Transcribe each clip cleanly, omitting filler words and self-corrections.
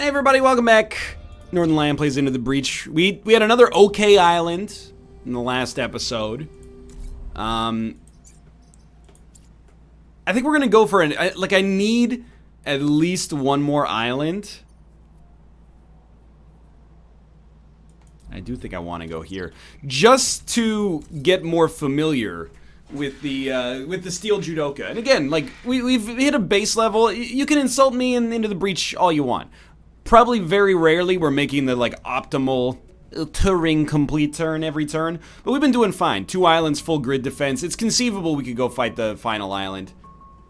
Hey everybody, welcome back. Northernlion plays Into the Breach. We had another okay island in the last episode. I think we're gonna go for I need at least one more island. I do think I want to go here just to get more familiar with the steel judoka. And again, like we've hit a base level. You can insult me in Into the Breach all you want. Probably very rarely we're making the like optimal Turing complete turn every turn, but we've been doing fine. 2 islands, full grid defense. It's conceivable we could go fight the final island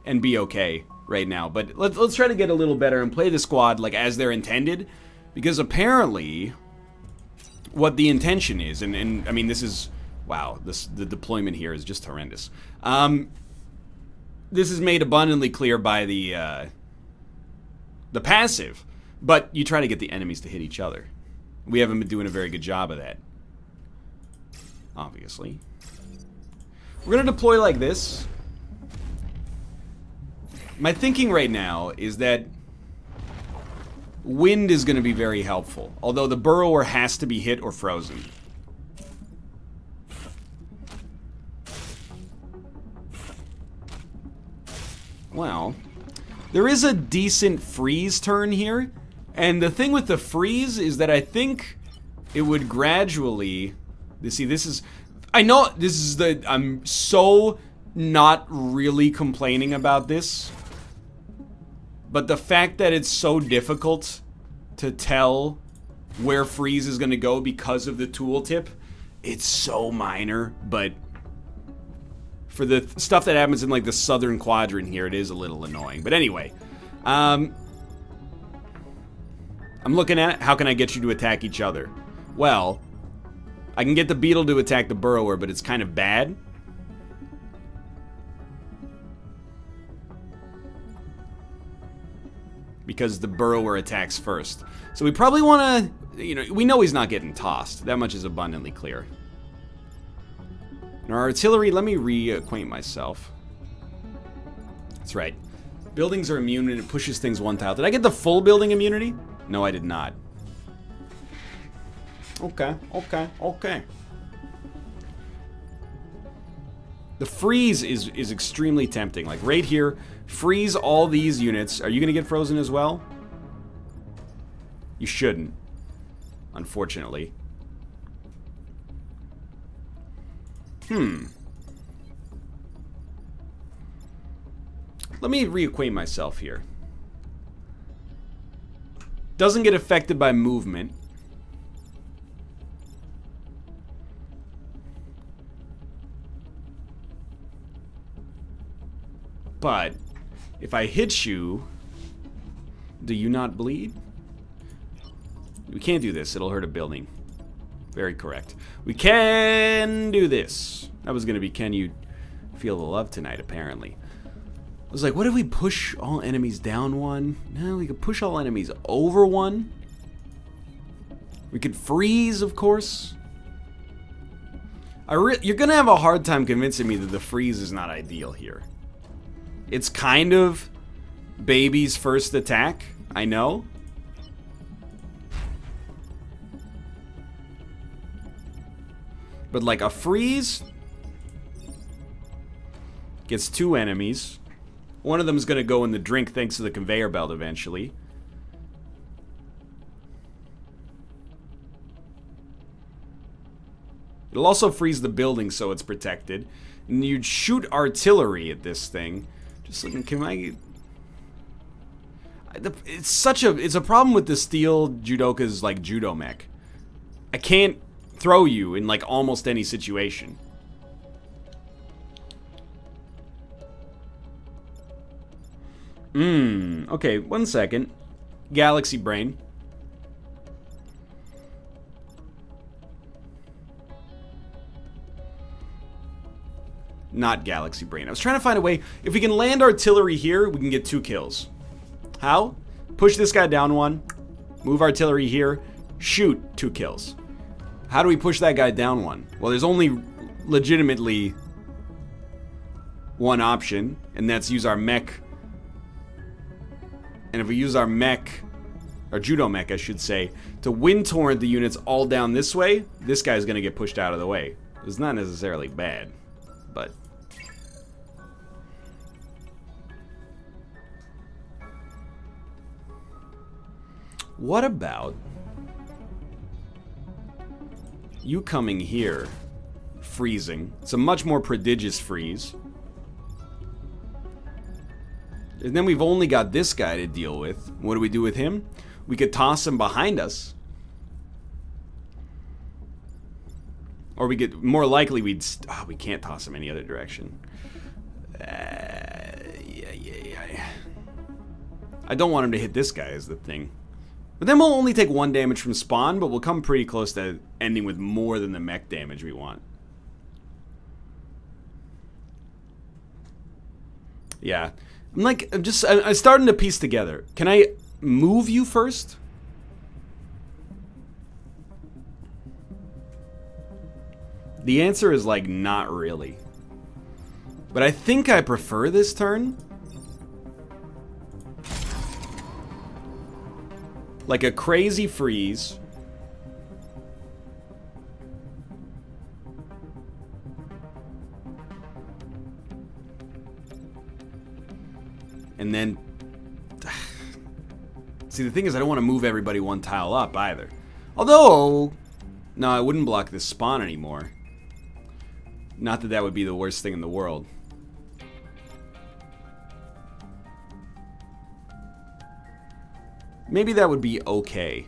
and be okay right now. But let's try to get a little better and play the squad like as they're intended, because apparently what the intention is, and I mean this is wow, the deployment here is just horrendous. This is made abundantly clear by the passive. But you try to get the enemies to hit each other. We haven't been doing a very good job of that. Obviously. We're going to deploy like this. My thinking right now is that wind is going to be very helpful. Although the burrower has to be hit or frozen. Well, there is a decent freeze turn here. And the thing with the freeze is that I think it would gradually... See, this is... I know this is the... I'm so not really complaining about this. But the fact that it's so difficult to tell where freeze is going to go because of the tooltip, it's so minor, but... For the stuff that happens in, like, the southern quadrant here, it is a little annoying. But anyway, I'm looking at how can I get you to attack each other. Well, I can get the beetle to attack the burrower, but it's kind of bad. Because the burrower attacks first. So we probably want to, you know, we know he's not getting tossed. That much is abundantly clear. And our artillery, let me reacquaint myself. That's right. Buildings are immune and it pushes things 1 tile. Did I get the full building immunity? No, I did not. Okay. The freeze is extremely tempting. Like right here, freeze all these units. Are you going to get frozen as well? You shouldn't, unfortunately. Let me reacquaint myself here. Doesn't get affected by movement. But if I hit you, do you not bleed? We can't do this. It'll hurt a building. Very correct. We can do this. That was going to be, can you feel the love tonight, apparently. I was like, what if we push all enemies down 1? No, we could push all enemies over 1. We could freeze, of course. You're going to have a hard time convincing me that the freeze is not ideal here. It's kind of baby's first attack, I know. But like a freeze gets 2 enemies. One of them is going to go in the drink thanks to the conveyor belt eventually. It'll also freeze the building so it's protected. And you'd shoot artillery at this thing. Just looking, can I... It's a problem with the steel judoka's like judo mech. I can't throw you in like almost any situation. Okay, 1 second. Galaxy brain. Not galaxy brain. I was trying to find a way. If we can land artillery here, we can get 2 kills. How? Push this guy down 1. Move artillery here. Shoot, 2 kills. How do we push that guy down 1? Well, there's only legitimately one option, and that's use our mech. And if we use our mech or judo mech, I should say, to wind torrent the units all down this way, this guy's gonna get pushed out of the way. It's not necessarily bad, but... What about you coming here, freezing? It's a much more prodigious freeze. And then we've only got this guy to deal with. What do we do with him? We could toss him behind us. Or we could, more likely we'd, we can't toss him any other direction. I don't want him to hit this guy is the thing. But then we'll only take 1 damage from spawn, but we'll come pretty close to ending with more than the mech damage we want. Yeah. I'm starting to piece together. Can I move you first? The answer is like, not really. But I think I prefer this turn. Like a crazy freeze. And then... See, the thing is, I don't want to move everybody 1 tile up either. Although... No, I wouldn't block this spawn anymore. Not that that would be the worst thing in the world. Maybe that would be okay.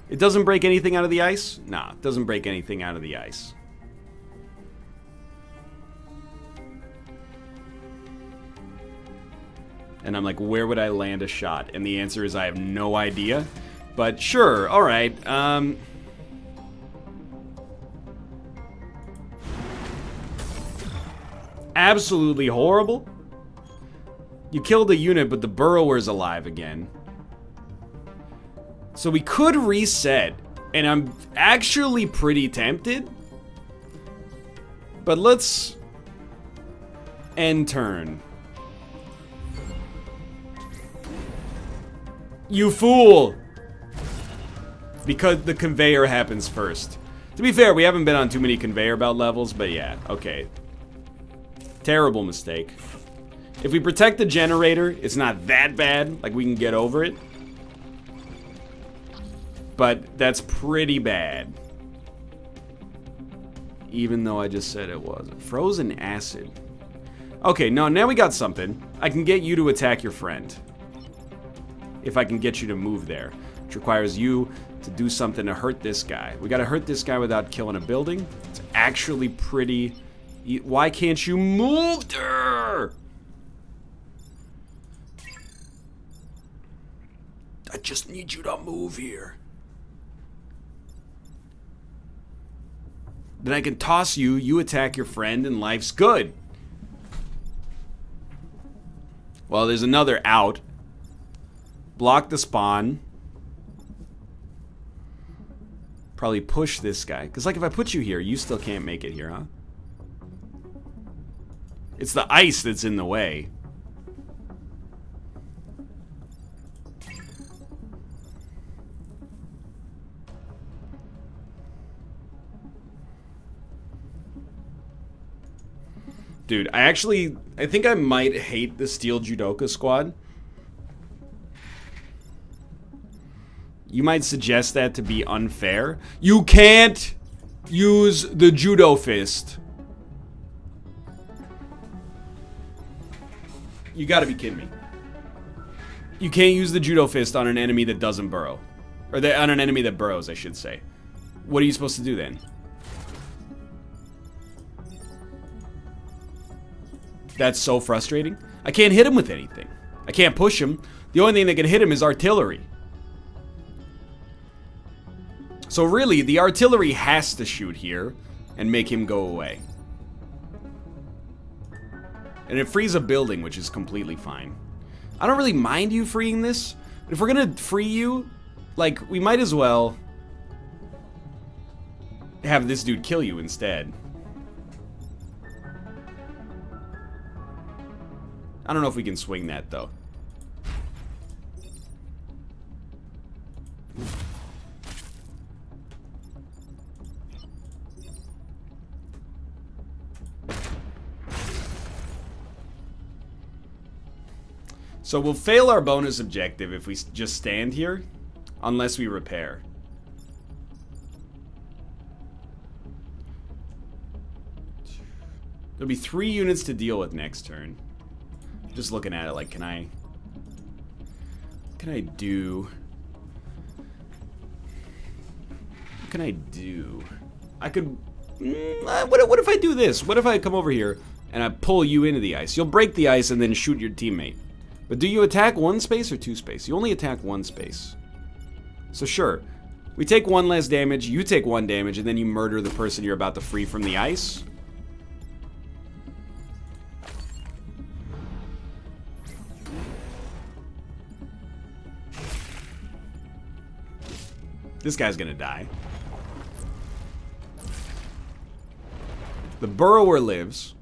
It doesn't break anything out of the ice? Nah, it doesn't break anything out of the ice. And I'm like, where would I land a shot? And the answer is I have no idea. But sure, alright. Absolutely horrible. You killed a unit, but the burrower's alive again. So we could reset, and I'm actually pretty tempted. But let's end turn. You fool! Because the conveyor happens first. To be fair, we haven't been on too many conveyor belt levels, but yeah, okay. Terrible mistake. If we protect the generator, it's not that bad. Like, we can get over it. But that's pretty bad. Even though I just said it was. Frozen acid. Okay, no, now we got something. I can get you to attack your friend. If I can get you to move there. Which requires you to do something to hurt this guy. We gotta hurt this guy without killing a building. It's actually pretty... Why can't you move there? I just need you to move here. Then I can toss you, you attack your friend, and life's good. Well, there's another out. Block the spawn. Probably push this guy. Because, like, if I put you here, you still can't make it here, huh? It's the ice that's in the way. Dude, I think I might hate the Steel Judoka squad. You might suggest that to be unfair. You can't use the Judo Fist. You gotta be kidding me. You can't use the Judo Fist on an enemy that doesn't burrow. Or on an enemy that burrows, I should say. What are you supposed to do then? That's so frustrating. I can't hit him with anything. I can't push him. The only thing that can hit him is artillery. So really, the artillery has to shoot here and make him go away. And it frees a building, which is completely fine. I don't really mind you freeing this. But if we're gonna free you, like, we might as well have this dude kill you instead. I don't know if we can swing that, though. So we'll fail our bonus objective if we just stand here, unless we repair. There'll be 3 units to deal with next turn. Just looking at it like, what can I do? What can I do? I could... what if I do this? What if I come over here and I pull you into the ice? You'll break the ice and then shoot your teammate. But do you attack 1 space or 2 space? You only attack 1 space. So sure, we take 1 less damage, you take 1 damage, and then you murder the person you're about to free from the ice. This guy's gonna die. The burrower lives.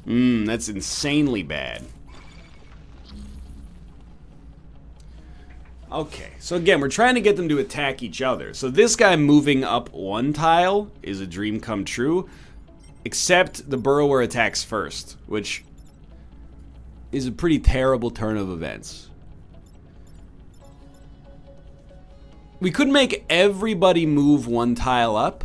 That's insanely bad. Okay, so again, we're trying to get them to attack each other. So this guy moving up 1 tile is a dream come true. Except the burrower attacks first, which is a pretty terrible turn of events. We could make everybody move 1 tile up.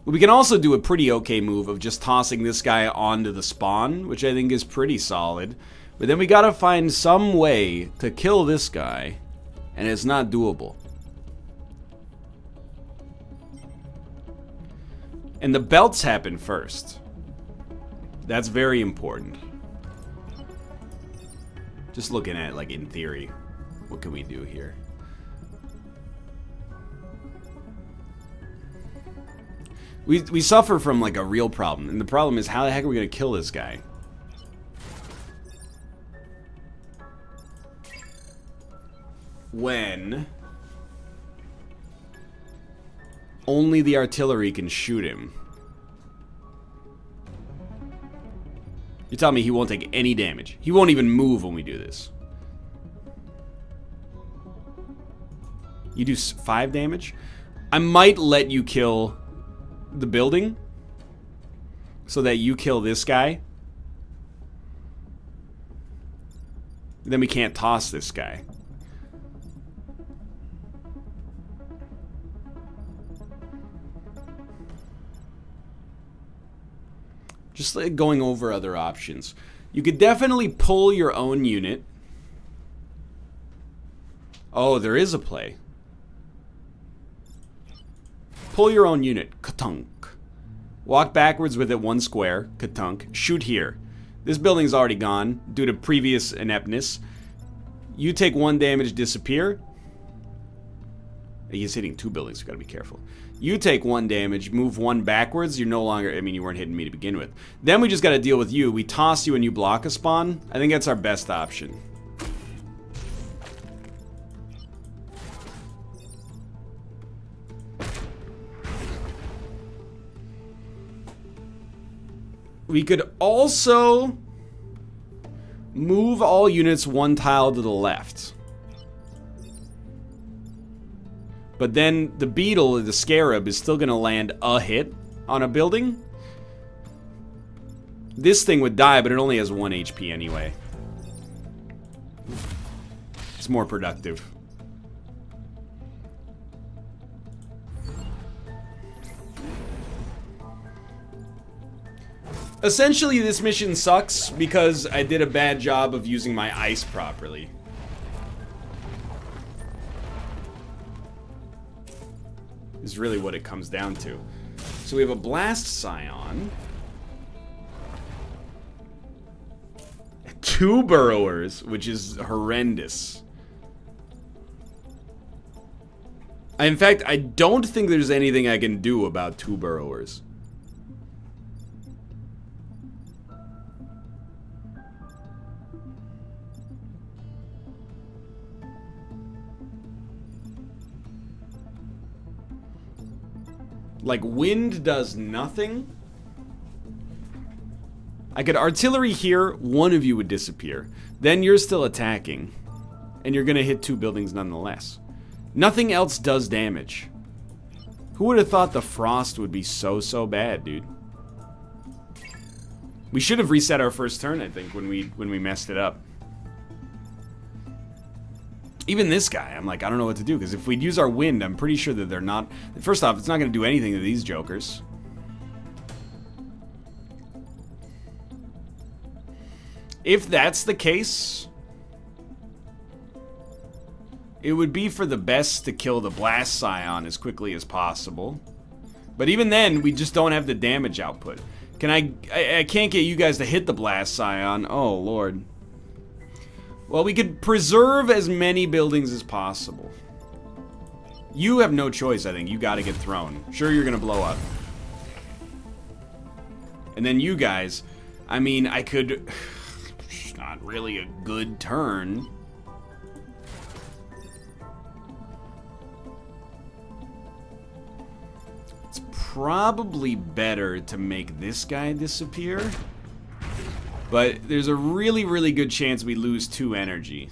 We can also do a pretty okay move of just tossing this guy onto the spawn, which I think is pretty solid. But then we gotta find some way to kill this guy, and it's not doable. And the belts happen first. That's very important. Just looking at it, like, in theory. What can we do here? We suffer from, like, a real problem. And the problem is, how the heck are we going to kill this guy? When only the artillery can shoot him. You're telling me he won't take any damage. He won't even move when we do this. You do 5 damage? I might let you kill the building so that you kill this guy. Then we can't toss this guy. Just like going over other options. You could definitely pull your own unit. Oh, there is a play. Pull your own unit. Katunk. Walk backwards with it 1 square. Katunk. Shoot here. This building's already gone due to previous ineptness. You take 1 damage, disappear. He's hitting 2 buildings, you gotta be careful. You take 1 damage, move 1 backwards. You're no longer, I mean, you weren't hitting me to begin with. Then we just gotta deal with you. We toss you and you block a spawn. I think that's our best option. We could also move all units 1 tile to the left. But then the beetle, the scarab, is still going to land a hit on a building. This thing would die, but it only has 1 HP anyway. It's more productive. Essentially, this mission sucks because I did a bad job of using my ice properly. Is really what it comes down to. So we have a blast scion. 2 burrowers, which is horrendous. In fact, I don't think there's anything I can do about 2 burrowers. Like, wind does nothing. I could artillery here, 1 of you would disappear. Then you're still attacking. And you're gonna hit 2 buildings nonetheless. Nothing else does damage. Who would have thought the frost would be so bad, dude? We should have reset our first turn, I think, when we messed it up. Even this guy, I'm like, I don't know what to do, because if we'd use our wind, I'm pretty sure that they're not... First off, it's not going to do anything to these jokers. If that's the case, it would be for the best to kill the Blast Scion as quickly as possible. But even then, we just don't have the damage output. Can I can't get you guys to hit the Blast Scion. Oh, Lord. Well, we could preserve as many buildings as possible. You have no choice, I think. You gotta get thrown. Sure, you're gonna blow up. And then you guys, I mean, I could... It's not really a good turn. It's probably better to make this guy disappear. But there's a really, really good chance we lose 2 energy.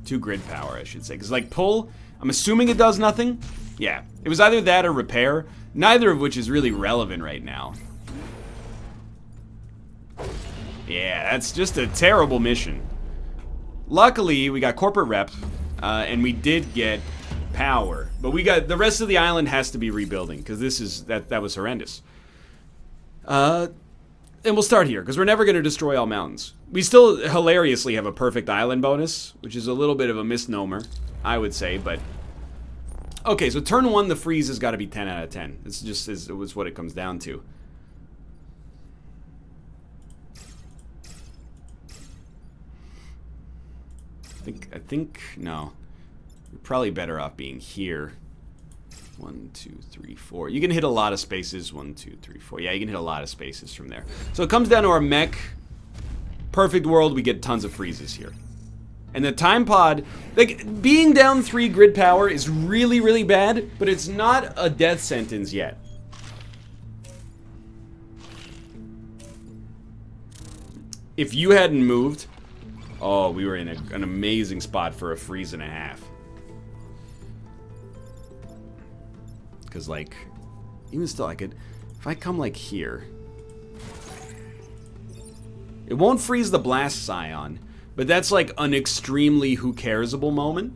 2 grid power, I should say. Because, like, pull, I'm assuming it does nothing. Yeah, it was either that or repair. Neither of which is really relevant right now. Yeah, that's just a terrible mission. Luckily, we got corporate rep, and we did get power. But we got, the rest of the island has to be rebuilding, because this is, that was horrendous. And we'll start here, because we're never going to destroy all mountains. We still hilariously have a perfect island bonus, which is a little bit of a misnomer, I would say, but... Okay, so turn 1, the freeze has got to be 10 out of 10. It's just it was what it comes down to. I think, no. We're probably better off being here. 1, 2, 3, 4. You can hit a lot of spaces. 1, 2, 3, 4. Yeah, you can hit a lot of spaces from there. So it comes down to our mech. Perfect world, we get tons of freezes here. And the time pod, like, being down 3 grid power is really, really bad, but it's not a death sentence yet. If you hadn't moved, oh, we were in an amazing spot for a freeze and a half. Because, like, even still, I could... If I come, like, here... It won't freeze the Blast Scion, but that's, like, an extremely who-cares-able moment.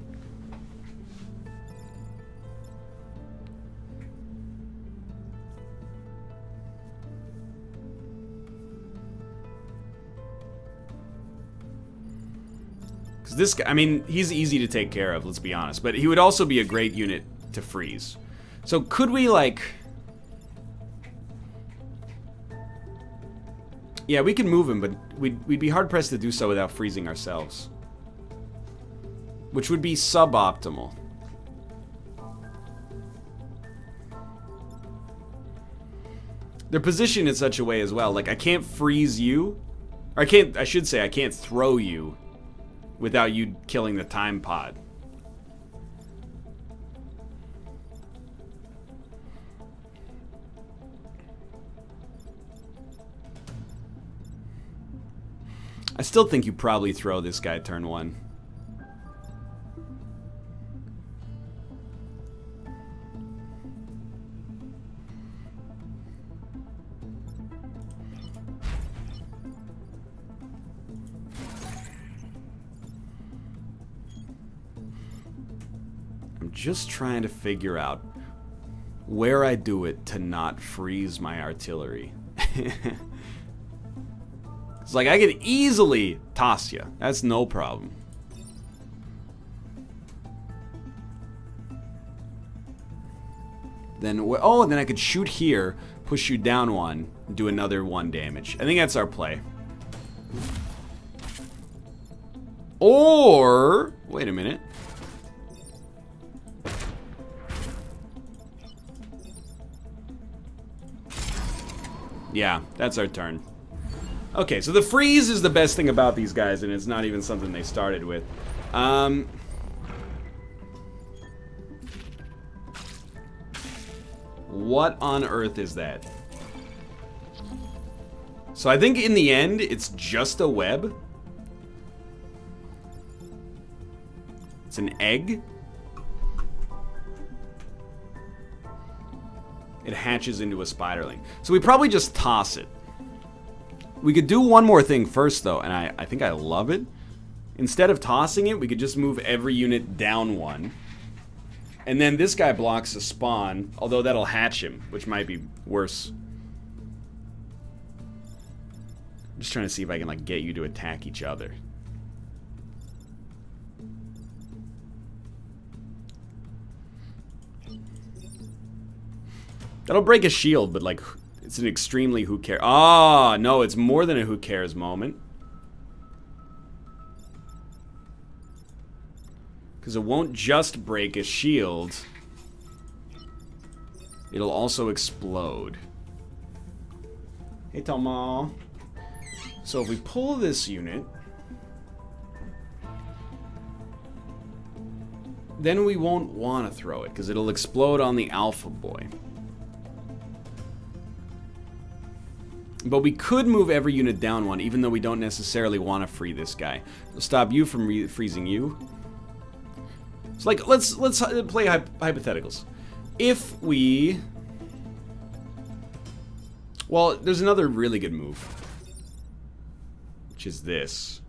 Because this guy... I mean, he's easy to take care of, let's be honest. But he would also be a great unit to freeze. So could we, like... Yeah, we can move him, but we'd be hard-pressed to do so without freezing ourselves. Which would be suboptimal. They're positioned in such a way as well. Like, I can't freeze you. Or I should say, I can't throw you without you killing the time pod. I still think you probably throw this guy turn 1. I'm just trying to figure out where I do it to not freeze my artillery. It's like, I could easily toss you. That's no problem. Then, oh, then I could shoot here, push you down 1, and do another 1 damage. I think that's our play. Or, wait a minute. Yeah, that's our turn. Okay, so the freeze is the best thing about these guys, and it's not even something they started with. What on earth is that? So I think in the end, it's just a web. It's an egg. It hatches into a spiderling. So we probably just toss it. We could do one more thing first, though, and I think I love it. Instead of tossing it, we could just move every unit down one. And then this guy blocks a spawn, although that'll hatch him, which might be worse. I'm just trying to see if I can, like, get you to attack each other. That'll break a shield, but, like, it's an extremely who cares. Ah, no, it's more than a who cares moment. Because it won't just break a shield. It'll also explode. Hey, Tomo. So if we pull this unit, then we won't want to throw it, because it'll explode on the alpha boy. But we could move every unit down one, even though we don't necessarily want to free this guy. It'll stop you from freezing you. So, like, let's play hypotheticals. If we... Well, there's another really good move. Which is this.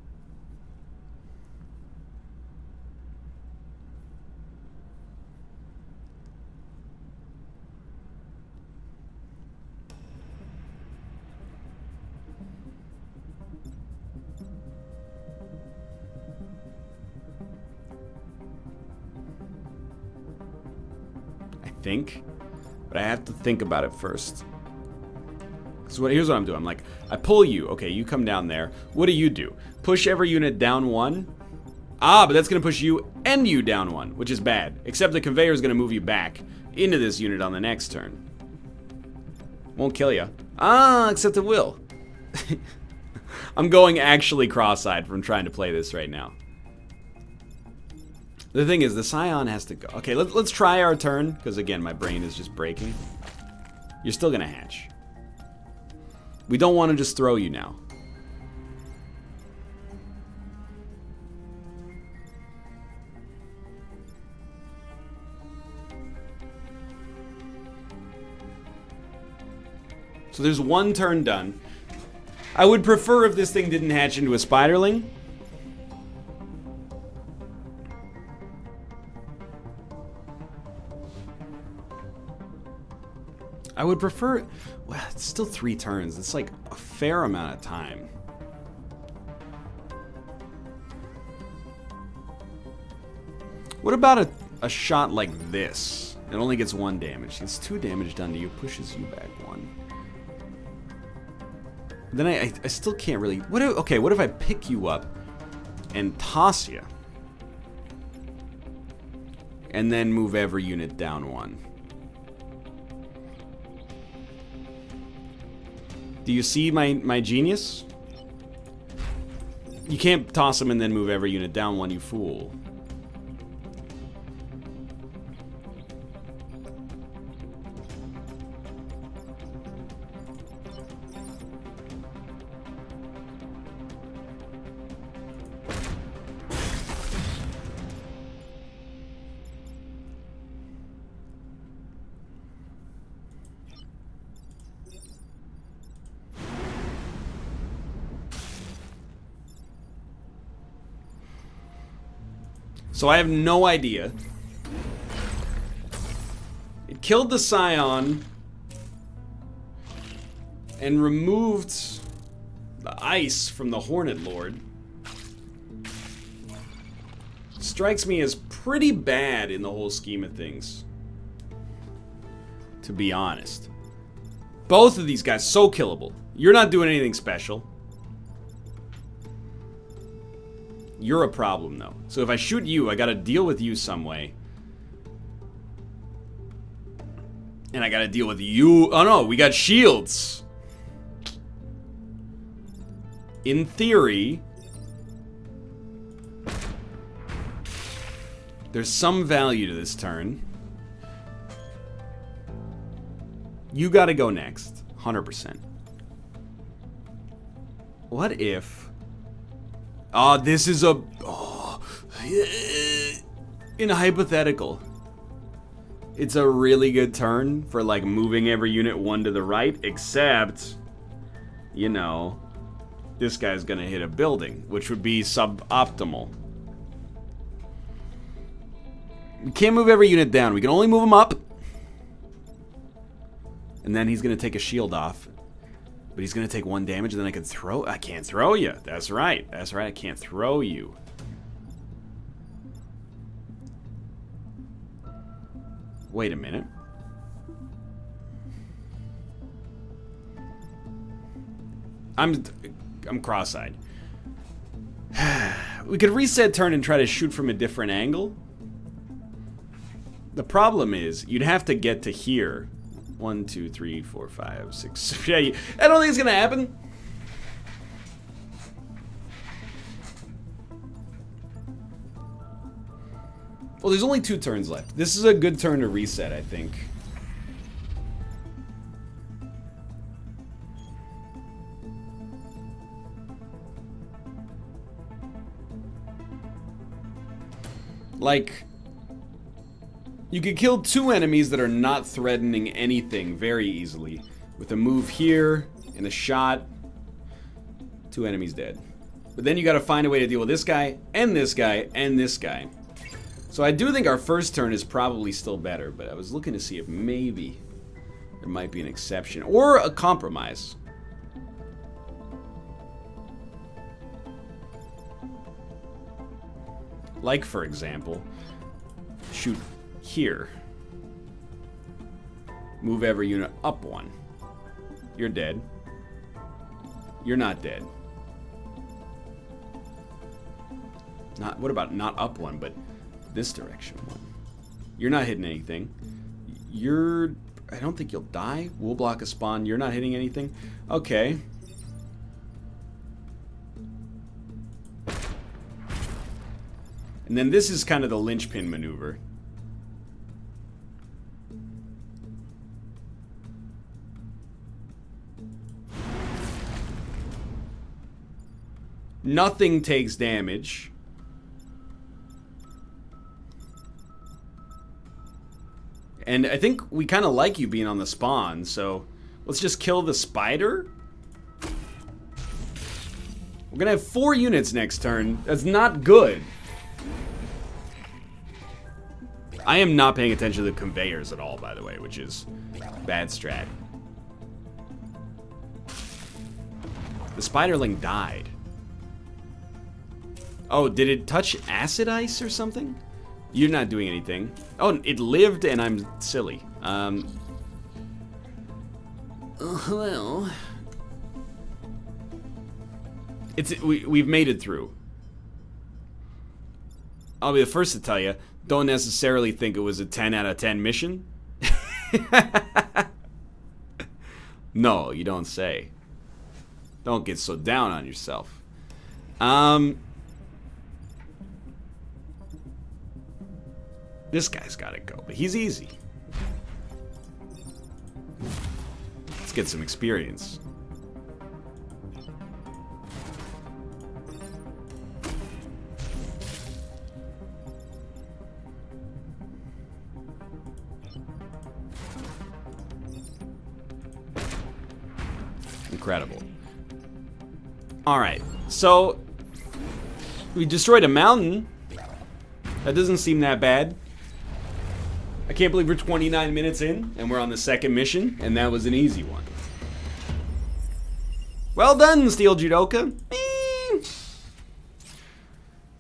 But I have to think about it first. So here's what I'm doing. I'm like, I pull you. Okay, you come down there. What do? Push every unit down one. Ah, but that's going to push you and you down one, which is bad. Except the conveyor is going to move you back into this unit on the next turn. Won't kill you. Ah, except it will. I'm going actually cross-eyed from trying to play this right now. The thing is, the Scion has to go. Okay, let's try our turn, because again, my brain is just breaking. You're still gonna hatch. We don't want to just throw you now. So there's one turn done. I would prefer if this thing didn't hatch into a spiderling. I would prefer... Well, it's still 3 turns. It's like a fair amount of time. What about a shot like this? It only gets 1 damage. It's 2 damage done to you. Pushes you back 1. Then I still can't really... Okay, what if I pick you up and toss you? And then move every unit down 1. Do you see my genius? You can't toss him and then move every unit down 1, you fool. So I have no idea. It killed the Scion and removed the ice from the Hornet Lord. Strikes me as pretty bad in the whole scheme of things, to be honest. Both of these guys so killable. You're not doing anything special. You're a problem, though. So if I shoot you, I gotta deal with you some way. And I gotta deal with you. Oh no, we got shields. In theory, there's some value to this turn. You gotta go next. 100%. What if... Oh, this is a... Oh, in a hypothetical. It's a really good turn for, like, moving every unit 1 to the right, except, you know, this guy's gonna hit a building, which would be suboptimal. We can't move every unit down. We can only move them up. And then he's gonna take a shield off. But he's gonna take 1 damage, and then I can throw. I can't throw you. That's right. That's right. I can't throw you. Wait a minute. I'm cross-eyed. We could reset turn and try to shoot from a different angle. The problem is, you'd have to get to here. 1, 2, 3, 4, 5, 6. Yeah, I don't think it's gonna happen. Well, there's only 2 turns left. This is a good turn to reset, I think. Like, you could kill 2 enemies that are not threatening anything very easily. With a move here and a shot, 2 enemies dead. But then you gotta find a way to deal with this guy, and this guy, and this guy. So I do think our first turn is probably still better, but I was looking to see if maybe there might be an exception. Or a compromise. Like, for example, shoot here. Move every unit up 1. You're dead. You're not dead. Not. What about not up 1, but this direction 1? You're not hitting anything. You're. I don't think you'll die. We'll block a spawn. You're not hitting anything. Okay. And then this is kind of the linchpin maneuver. Nothing takes damage. And I think we kind of like you being on the spawn, so let's just kill the spider. We're gonna have 4 units next turn. That's not good. I am not paying attention to the conveyors at all, by the way, which is bad strat. The spiderling died. Oh, did it touch acid ice or something? You're not doing anything. Oh, it lived and I'm silly. Well, we've made it through. I'll be the first to tell you, don't necessarily think it was a 10 out of 10 mission. No, you don't say. Don't get so down on yourself. This guy's gotta go, but he's easy. Let's get some experience. Incredible. Alright, so we destroyed a mountain. That doesn't seem that bad. I can't believe we're 29 minutes in and we're on the second mission, and that was an easy one. Well done, Steel Judoka.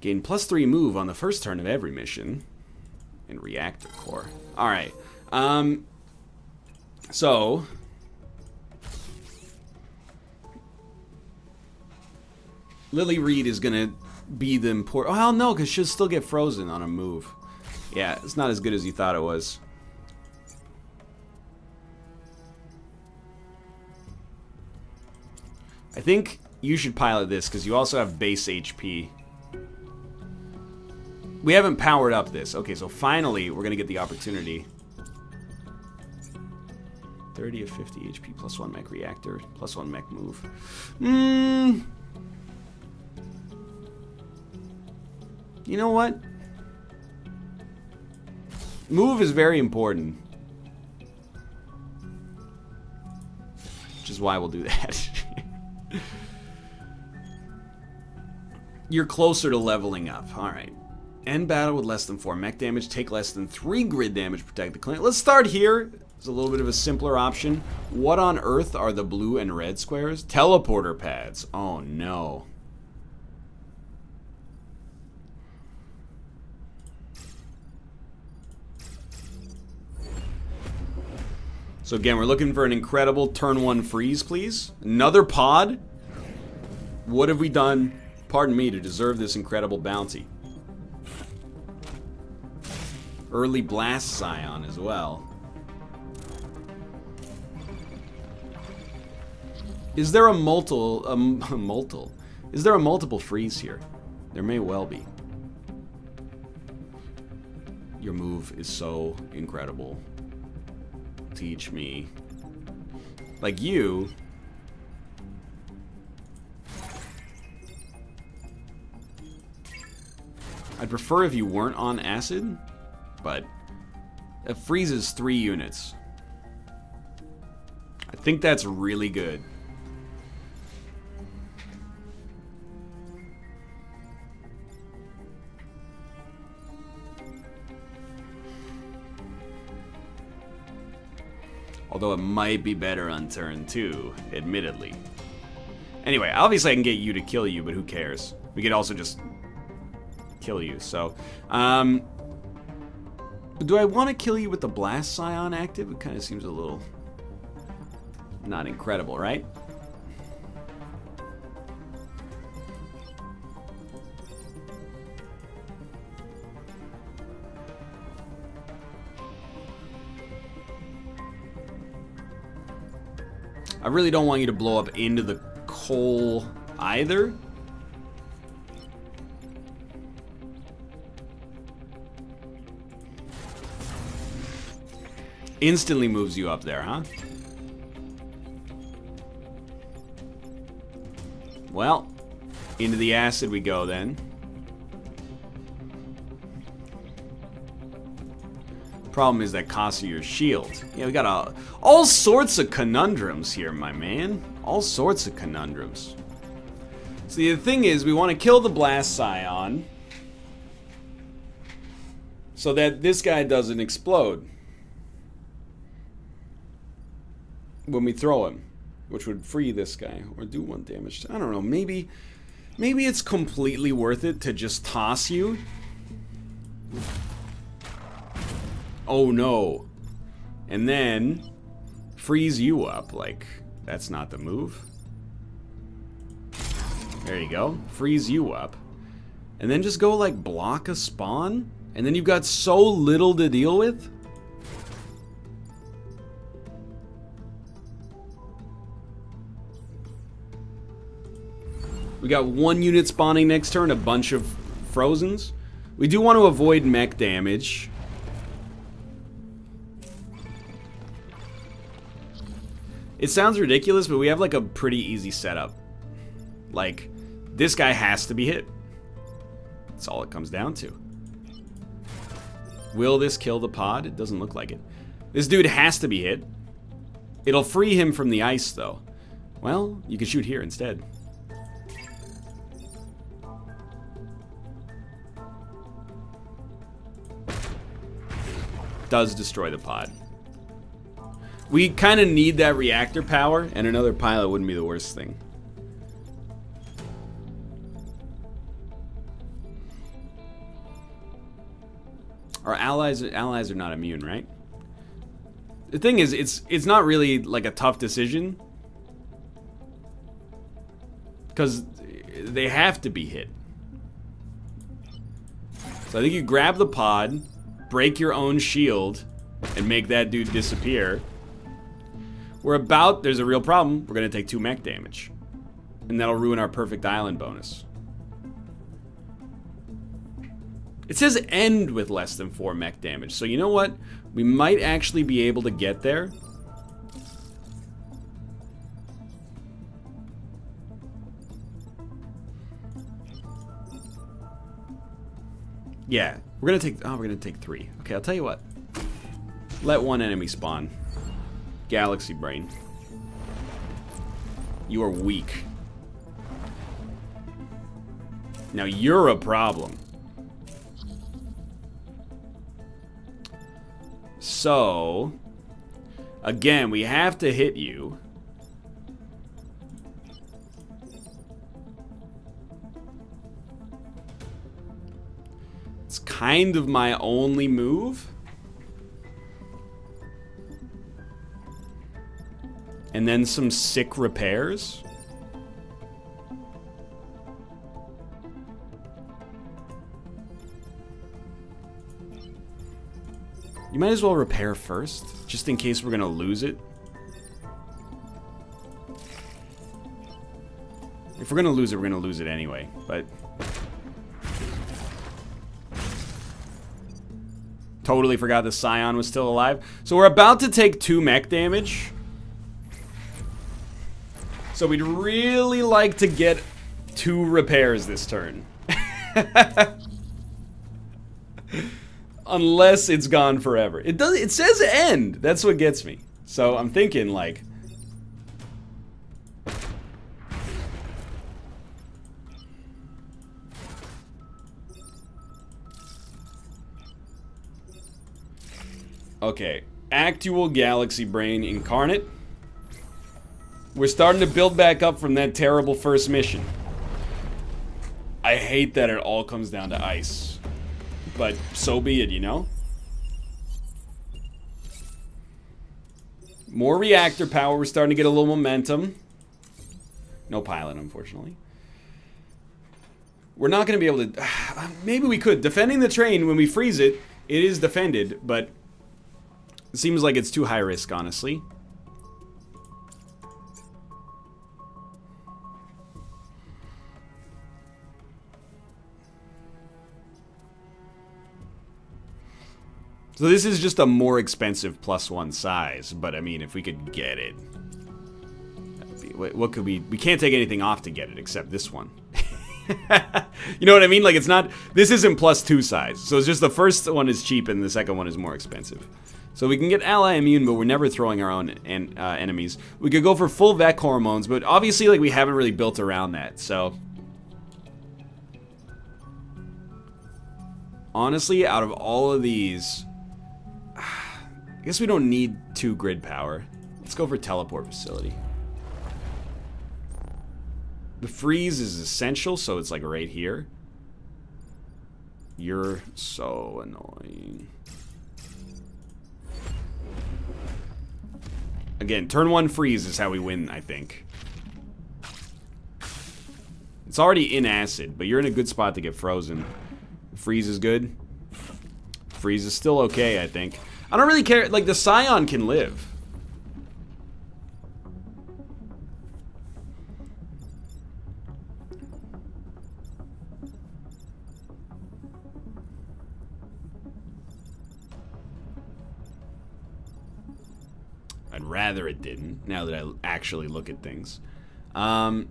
Gain +3 move on the first turn of every mission. And reactor core. Alright. So Lily Reed is gonna be the important. Oh no, because she'll still get frozen on a move. Yeah, it's not as good as you thought it was. I think you should pilot this because you also have base HP. We haven't powered up this. Okay, so finally we're gonna get the opportunity. 30 of 50 HP +1 mech reactor, +1 mech move. You know what? Move is very important. Which is why we'll do that. you're closer to leveling up. Alright. End battle with less than 4 mech damage. Take less than 3 grid damage. Protect the clinic. Let's start here. It's a little bit of a simpler option. What on earth are the blue and red squares? Teleporter pads. Oh no. So again, we're looking for an incredible turn 1 freeze, please. Another pod? What have we done, pardon me, to deserve this incredible bounty? Early blast scion as well. Is there a Is there a multiple freeze here? There may well be. Your move is so incredible. Teach me. Like you. I'd prefer if you weren't on acid, but it freezes 3 units. I think that's really good. Although it might be better on turn 2, admittedly. Anyway, obviously I can get you to kill you, but who cares? We could also just kill you, so... do I want to kill you with the Blast Scion active? It kind of seems a little... not incredible, right? I really don't want you to blow up into the coal either. Instantly moves you up there, huh? Well, into the acid we go then. Problem is that costs you your shield. Yeah, we got all sorts of conundrums here, my man. All sorts of conundrums. See, the thing is, we want to kill the Blast Scion so that this guy doesn't explode when we throw him, which would free this guy or do 1 damage. I don't know. Maybe it's completely worth it to just toss you. Oh no. And then freeze you up. Like, that's not the move. There you go. Freeze you up. And then just go like block a spawn. And then you've got so little to deal with. We got 1 unit spawning next turn, a bunch of frozens. We do want to avoid mech damage. It sounds ridiculous, but we have like a pretty easy setup. Like, this guy has to be hit. That's all it comes down to. Will this kill the pod? It doesn't look like it. This dude has to be hit. It'll free him from the ice, though. Well, you can shoot here instead. Does destroy the pod. We kind of need that reactor power, and another pilot wouldn't be the worst thing. Our allies are not immune, right? The thing is, it's not really like a tough decision, because they have to be hit. So I think you grab the pod, break your own shield, and make that dude disappear. There's a real problem. We're gonna take 2 mech damage. And that'll ruin our perfect island bonus. It says end with less than 4 mech damage. So you know what? We might actually be able to get there. Yeah, we're gonna take 3. Okay, I'll tell you what. Let 1 enemy spawn. Galaxy Brain. You are weak. Now you're a problem. So, again, we have to hit you. It's kind of my only move. And then some sick repairs. You might as well repair first, just in case we're gonna lose it. If we're gonna lose it, we're gonna lose it anyway, but... Totally forgot the Scion was still alive. So we're about to take 2 mech damage. So we'd really like to get 2 repairs this turn. Unless it's gone forever. It does. It says end. That's what gets me. So I'm thinking like... Okay. Actual Galaxy Brain Incarnate. We're starting to build back up from that terrible first mission. I hate that it all comes down to ice. But so be it, you know? More reactor power. We're starting to get a little momentum. No pilot, unfortunately. We're not going to be able to... Maybe we could. Defending the train, when we freeze it, it is defended, but it seems like it's too high risk, honestly. So this is just a more expensive +1 size, but I mean, if we could get it, what could we can't take anything off to get it except this one. You know what I mean? Like, it's not, this isn't +2 size, so it's just the first one is cheap and the second one is more expensive. So we can get ally immune, but we're never throwing our own enemies. We could go for full Vec hormones, but obviously, like, we haven't really built around that, so. Honestly, out of all of these, I guess we don't need 2 grid power. Let's go for teleport facility. The freeze is essential, so it's like right here. You're so annoying. Again, turn 1 freeze is how we win, I think. It's already in acid, but you're in a good spot to get frozen. Freeze is good. Freeze is still okay, I think. I don't really care. Like, the Scion can live. I'd rather it didn't, now that I actually look at things. I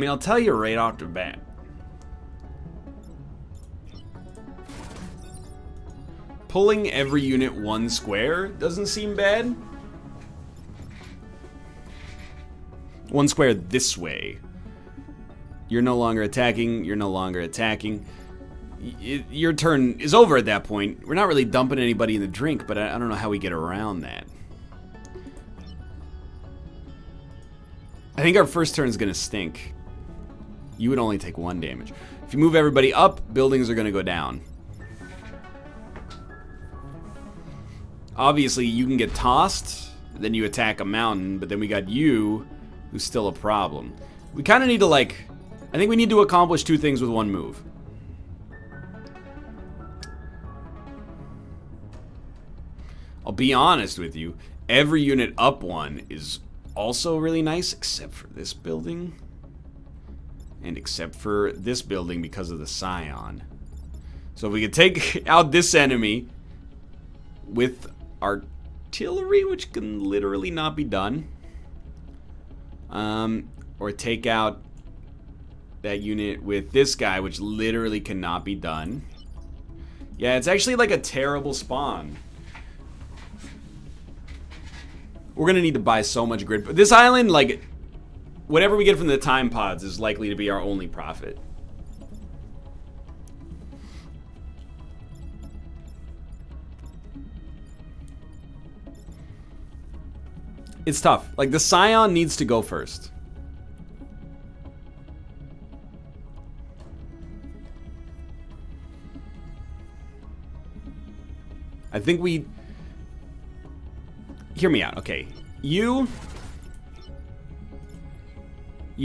mean, I'll tell you right off the bat. Pulling every unit 1 square doesn't seem bad. 1 square this way. You're no longer attacking. You're no longer attacking. Your turn is over at that point. We're not really dumping anybody in the drink, but I don't know how we get around that. I think our first turn is going to stink. You would only take 1 damage. If you move everybody up, buildings are going to go down. Obviously, you can get tossed, then you attack a mountain, but then we got you, who's still a problem. We kind of need to, like... I think we need to accomplish 2 things with 1 move. I'll be honest with you, every unit up 1 is also really nice, except for this building. And except for this building because of the Scion. So if we could take out this enemy with artillery, which can literally not be done. Or take out that unit with this guy, which literally cannot be done. Yeah, it's actually like a terrible spawn. We're going to need to buy so much grid. This island, like, whatever we get from the time pods is likely to be our only profit. It's tough. Like, the Scion needs to go first. I think we... Hear me out. Okay. You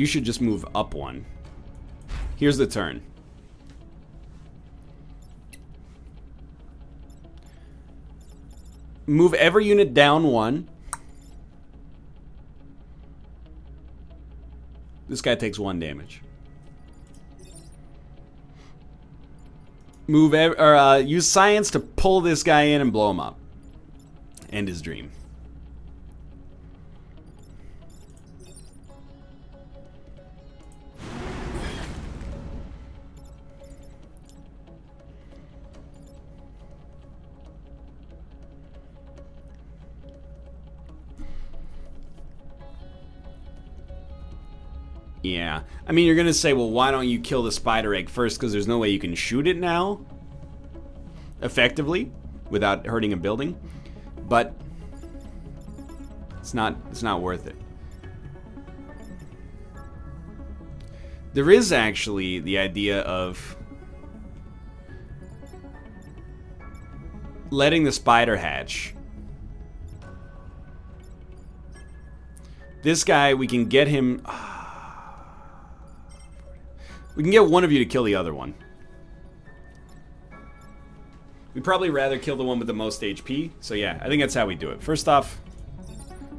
should just move up one. Here's the turn. Move every unit down one. This guy takes 1 damage. Move use science to pull this guy in and blow him up. End his dream. Yeah. I mean, you're going to say, well, why don't you kill the spider egg first? Because there's no way you can shoot it now effectively without hurting a building. But it's not worth it. There is actually the idea of letting the spider hatch. This guy, we can get him... We can get one of you to kill the other one. We'd probably rather kill the one with the most HP. So yeah, I think that's how we do it. First off,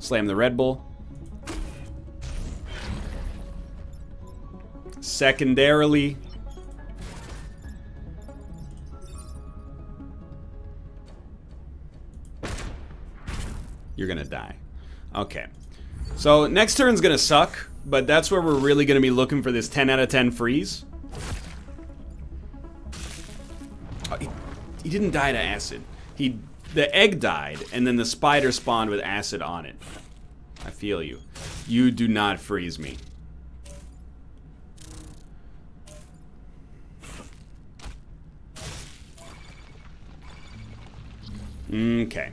slam the Red Bull. Secondarily, you're gonna die. Okay. So next turn's gonna suck. But that's where we're really going to be looking for this 10 out of 10 freeze. Oh, he didn't die to acid. The egg died, and then the spider spawned with acid on it. I feel you. You do not freeze me. Okay.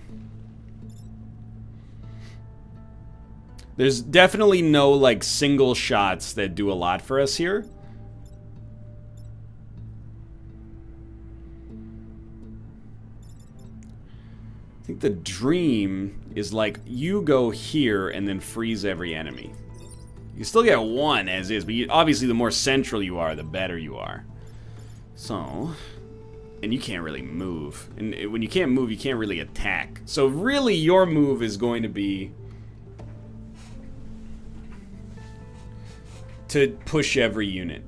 There's definitely no, like, single shots that do a lot for us here. I think the dream is, like, you go here and then freeze every enemy. You still get 1 as is, but obviously the more central you are, the better you are. So... And you can't really move. And when you can't move, you can't really attack. So really, your move is going to be... to push every unit.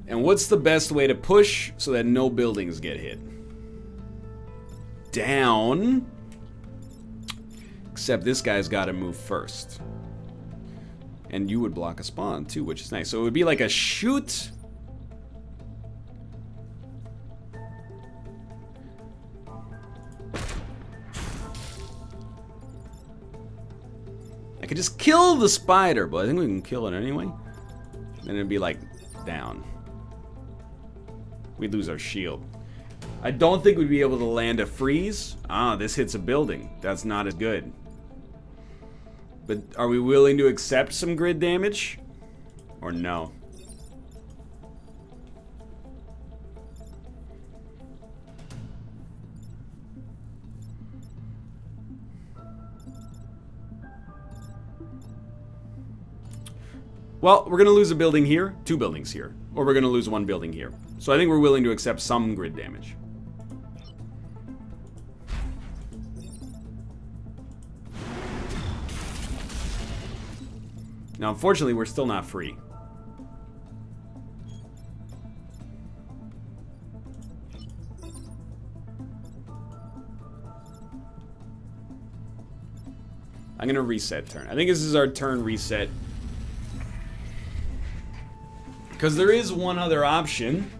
And what's the best way to push so that no buildings get hit? Down. Except this guy's got to move first. And you would block a spawn too, which is nice. So it would be like a shoot. I could just kill the spider, but I think we can kill it anyway. Then it'd be like, down. We'd lose our shield. I don't think we'd be able to land a freeze. Ah, this hits a building. That's not as good. But are we willing to accept some grid damage? Or no? Well, we're going to lose a building here, 2 buildings here, or we're going to lose 1 building here. So I think we're willing to accept some grid damage. Now, unfortunately, we're still not free. I'm going to reset turn. I think this is our turn reset. Because there is one other option.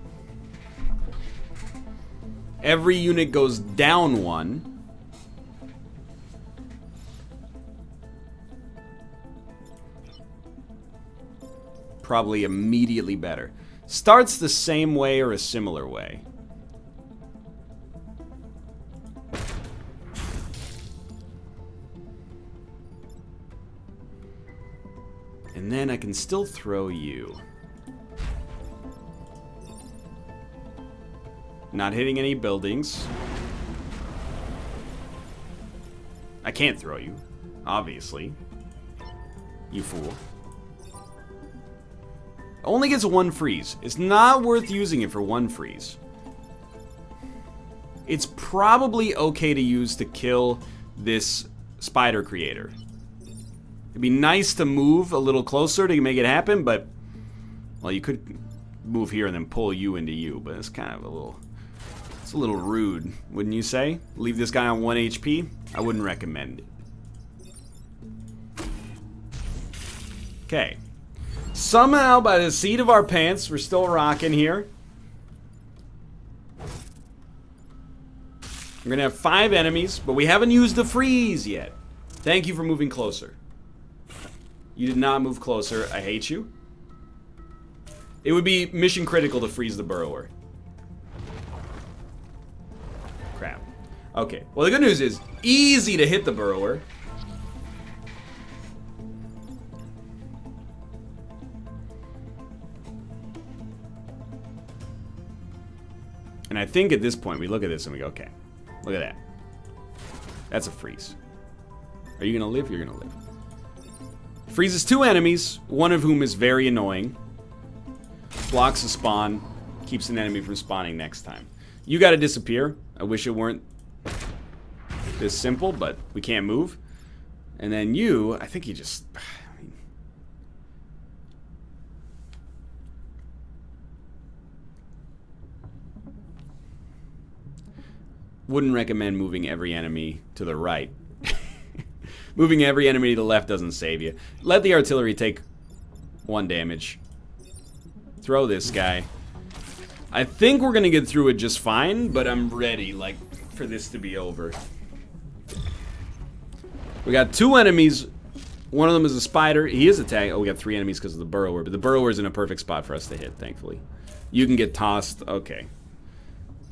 Every unit goes down 1. probably immediately better. Starts the same way or a similar way. And then I can still throw you. Not hitting any buildings. I can't throw you, obviously. You fool. Only gets one freeze. It's not worth using it for one freeze. It's probably okay to use to kill this spider creator. It'd be nice to move a little closer to make it happen, but... Well, you could move here and then pull you into you, but it's kind of a little... It's a little rude, wouldn't you say? Leave this guy on 1 HP? I wouldn't recommend it. Okay. Somehow, by the seat of our pants, we're still rocking here. We're gonna have 5 enemies, but we haven't used the freeze yet. Thank you for moving closer. You did not move closer. I hate you. It would be mission critical to freeze the burrower. Crap. Okay. Well, the good news is, easy to hit the burrower. And I think at this point, we look at this and we go, okay, look at that. That's a freeze. Are you going to live? You're going to live. Freezes 2 enemies, one of whom is very annoying. Blocks a spawn, keeps an enemy from spawning next time. You got to disappear. I wish it weren't this simple, but we can't move. And then you, I think you just... Wouldn't recommend moving every enemy to the right. Moving every enemy to the left doesn't save you. Let the artillery take 1 damage. Throw this guy. I think we're gonna get through it just fine, but I'm ready, like, for this to be over. We got 2 enemies. One of them is a spider. He is attacking. Oh, we got 3 enemies because of the burrower, but the burrower is in a perfect spot for us to hit, thankfully. You can get tossed. Okay.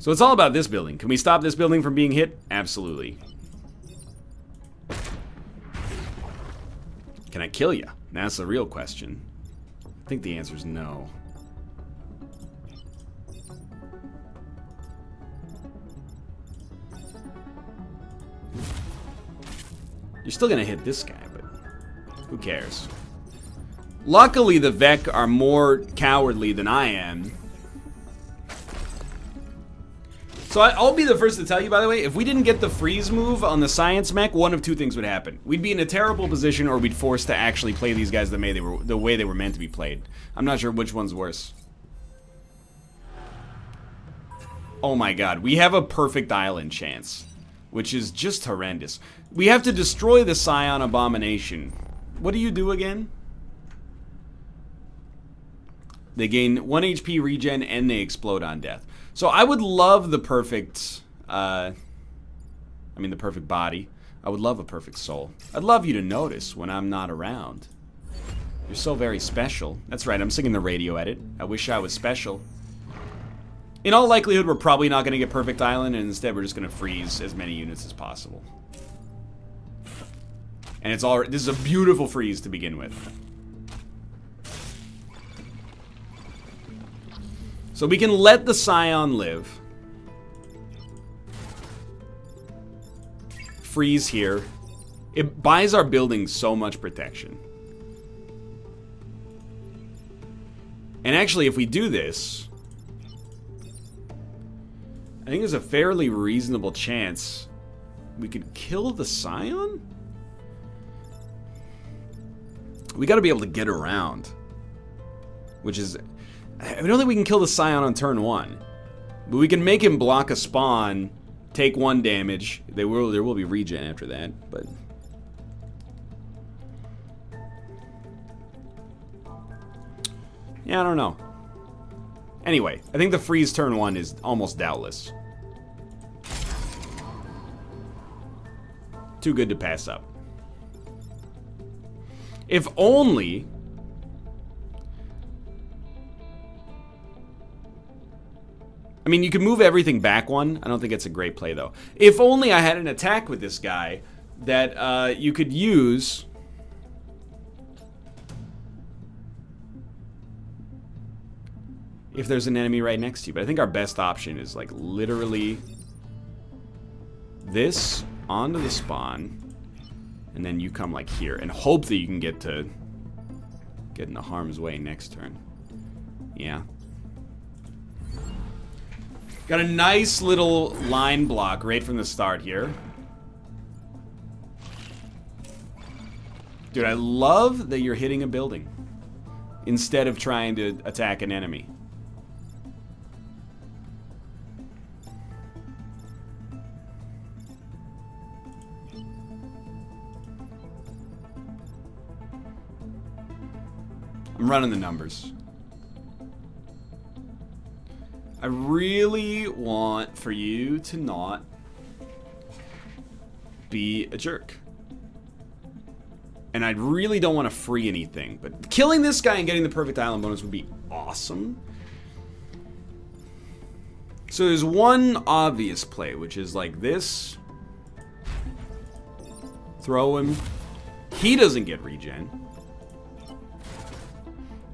So it's all about this building. Can we stop this building from being hit? Absolutely. Can I kill you? That's the real question. I think the answer is no. You're still gonna hit this guy, but who cares? Luckily, the Vec are more cowardly than I am. So I'll be the first to tell you, by the way, if we didn't get the freeze move on the science mech, one of 2 things would happen. We'd be in a terrible position, or we'd force to actually play these guys the way they were meant to be played. I'm not sure which one's worse. Oh my god, we have a perfect island chance, which is just horrendous. We have to destroy the Scion Abomination. What do you do again? They gain 1 HP regen and they explode on death. So I would love the perfect, the perfect body. I would love a perfect soul. I'd love you to notice when I'm not around. You're so very special. That's right, I'm singing the radio edit. I wish I was special. In all likelihood, we're probably not going to get Perfect Island, and instead we're just going to freeze as many units as possible. And it's all. This is a beautiful freeze to begin with. So we can let the Scion live. Freeze here. It buys our building so much protection. And actually, if we do this, I think there's a fairly reasonable chance we could kill the Scion? We gotta be able to get around. Which is... I don't think we can kill the Scion on turn 1. But we can make him block a spawn, take 1 damage. There will be regen after that, but... yeah, I don't know. Anyway, I think the freeze turn 1 is almost doubtless. Too good to pass up. If only I mean, you can move everything back one. I don't think it's a great play, though. If only I had an attack with this guy that you could use... if there's an enemy right next to you. But I think our best option is, like, literally this onto the spawn, and then you come, like, here, and hope that you can get into harm's way next turn. Yeah. Got a nice little line block right from the start here. Dude, I love that you're hitting a building instead of trying to attack an enemy. I'm running the numbers. I really want for you to not be a jerk. And I really don't want to free anything, but killing this guy and getting the perfect island bonus would be awesome. So there's one obvious play, which is like this. Throw him. He doesn't get regen.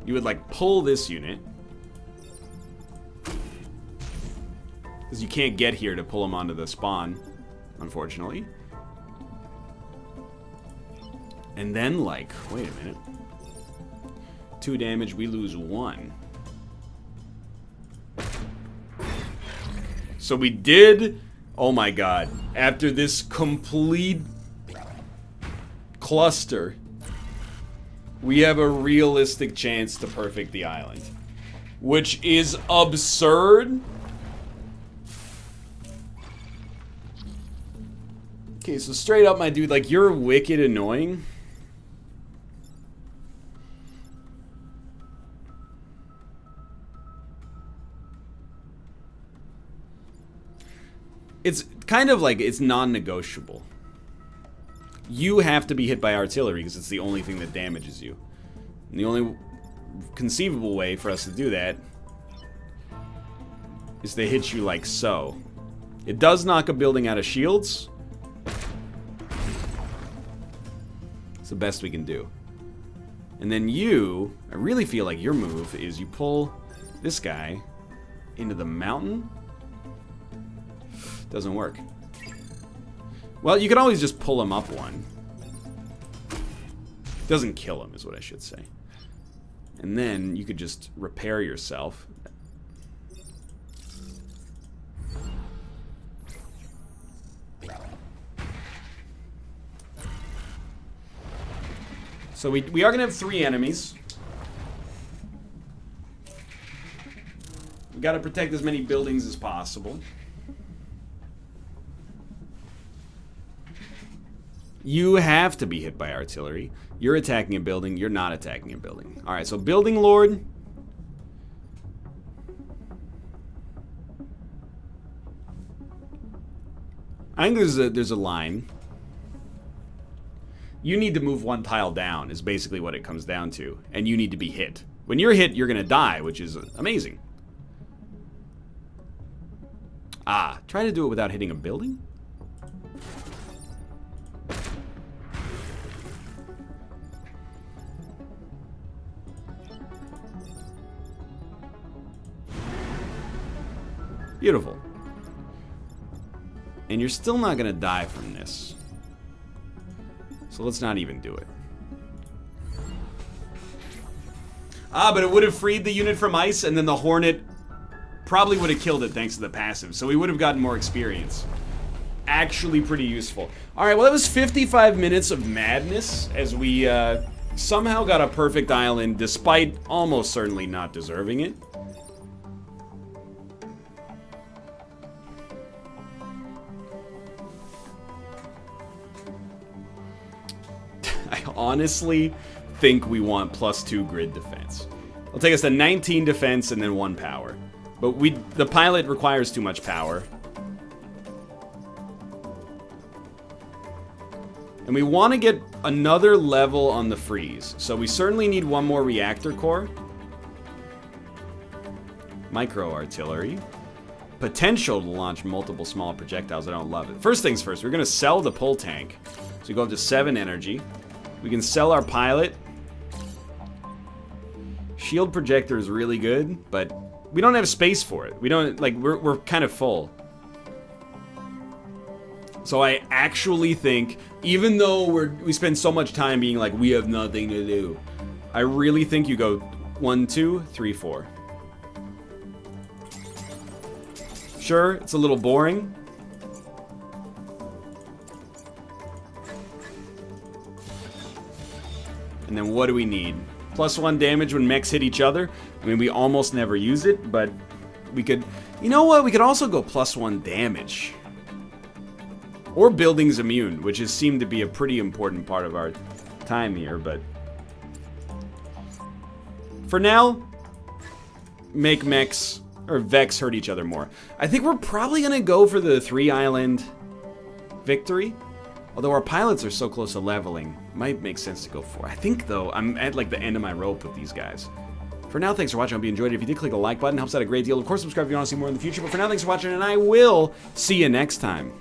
You would like pull this unit. Because you can't get here to pull him onto the spawn, unfortunately. And then, like, wait a minute. 2 damage, we lose 1. So we did, oh my god, after this complete cluster, we have a realistic chance to perfect the island. Which is absurd. Okay, so straight up, my dude, like, you're wicked annoying. It's kind of like, it's non-negotiable. You have to be hit by artillery because it's the only thing that damages you. And the only conceivable way for us to do that is to hit you like so. It does knock a building out of shields. It's the best we can do. And then you, I really feel like your move is you pull this guy into the mountain. Doesn't work. Well, you can always just pull him up one. Doesn't kill him, is what I should say. And then you could just repair yourself. So we are going to have 3 enemies. We got to protect as many buildings as possible. You have to be hit by artillery. You're attacking a building. You're not attacking a building. All right, so Building Lord. I think there's a line. You need to move 1 tile down is basically what it comes down to. And you need to be hit. When you're hit, you're going to die, which is amazing. Ah, try to do it without hitting a building? Beautiful. And you're still not going to die from this. So let's not even do it. Ah, but it would have freed the unit from ice, and then the Hornet probably would have killed it thanks to the passive. So we would have gotten more experience. Actually pretty useful. Alright, well that was 55 minutes of madness as we somehow got a perfect island despite almost certainly not deserving it. I honestly think we want +2 grid defense. It'll take us to 19 defense and then 1 power. But the pilot requires too much power. And we want to get another level on the freeze. So we certainly need 1 more reactor core. Micro artillery. potential to launch multiple small projectiles. I don't love it. First things first, we're going to sell the pull tank. So we go up to 7 energy. We can sell our pilot. Shield projector is really good, but we don't have space for it. We don't, like, we're kind of full. So I actually think, even though we spend so much time being like, we have nothing to do, I really think you go 1, 2, 3, 4. Sure, it's a little boring. And then what do we need? +1 damage when mechs hit each other. I mean, we almost never use it, but we could... You know what? We could also go +1 damage. Or buildings immune, which has seemed to be a pretty important part of our time here, but... For now, make mechs... or Vex hurt each other more. I think we're probably gonna go for the 3-island victory. Although our pilots are so close to leveling, might make sense to go for. I think though, I'm at like the end of my rope with these guys. For now, thanks for watching. I hope you enjoyed it. If you did, click the like button. Helps out a great deal. Of course, subscribe if you want to see more in the future. But for now, thanks for watching, and I will see you next time.